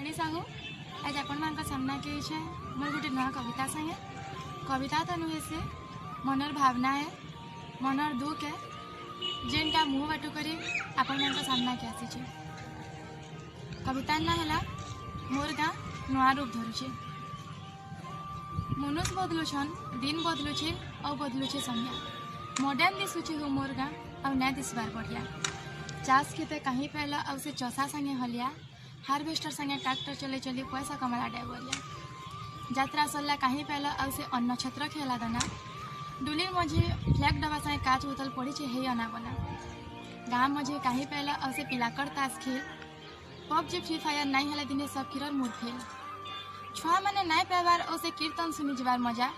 राणी साहू आज आपण सामना के मोर गोटे नुआ कविता संगे कविता तो नुहे से मनर भावना है मनर दुख है जेनटा मुँह बाटू कर आपण सामना के आसी कविता ना है मोर गाँ नुआ रूप धरुचे मनुष्य बदलुछन दिन बदलुचे और बदलुचे संज्ञा मॉडर्न दिशुचे हो मोर गाँ और ना दिशबार बढ़िया चाष खेते कहीं पहला और से चौसा संगे हलिया हार्वेस्टर संगे ट्रैक्टर चले चली पैसा कमला डाइवरिया यात्रा सरला कहीं पहला और से अन्न छत्र खेला दाना डुली मझे फ्लैग डबा संगे काच बोतल पड़ी हे अना बना गाँव मझे कहीं पहला और से पिलाकर ताश खेल पबजी फ्री फायर नहीं हेला दिने सब किरण मूड फेल छुआ मैंने नाई पाइबार और से कीर्तन सुनी जबार मजा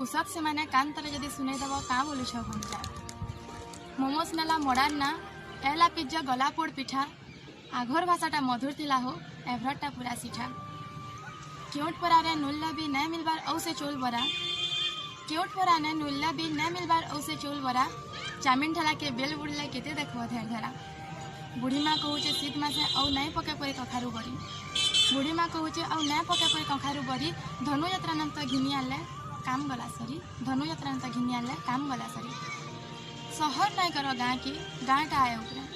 उ सब से मैंने कान तर जदि सुने दब क्या बोलू छ जा मोमोस नेला मॉडर्न ना एला पिज्जा गला पोड़ पिठा आघर भाषाटा मधुर थिला हो एभरटा पूरा सीठा क्यूट परारे नुल्ला भी नहीं मिलबार औ से चोल बरा क्यूट पराने नुल्ला भी नहीं मिलबार औ से चोल बरा चामिन ठेला के बेल बुड़ले केते देखो धेर धरा बुढ़ी माँ कहूचे शीत मासे औ नहीं पके परे कखारू बड़ी बुढ़ी माँ कहूचे औ नहीं पके परे कखारू बड़ी धनु यात्रा नंत घिनी आले काम गला सरी धनु यात्रा नंत घिनी आले काम गला सरी सहर नहीं करो गाँ की गाँटा आए उपरे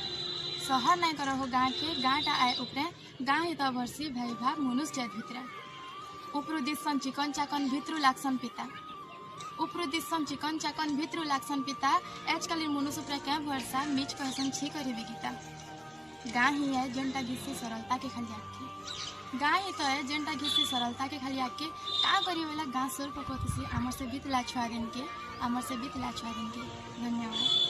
सहर नहीं करो हो गाँ के गाँटा आए उपरे गाँ ही तो भरसी भाई भाव मनुष्य जात भितरे उपरु दिसन चिकन चाकन भित्रु लाक्सन पिता उपरु दिसन चिकन चाकन भित्रु लाक्सन पिता आजकल मनुष्य उपरे क्या भरसा मिच कहसन छी करी गीता गाँ ही है जेनटा घिसी सरलता के खाली आके गाँ ही तो है जेनटा घिसी सरलता के खाली आके का करी वाला गाँ सुर पकोती आमर से बीतला छुआ दिन के आमर से बीतला छुआ दिन के धन्यवाद।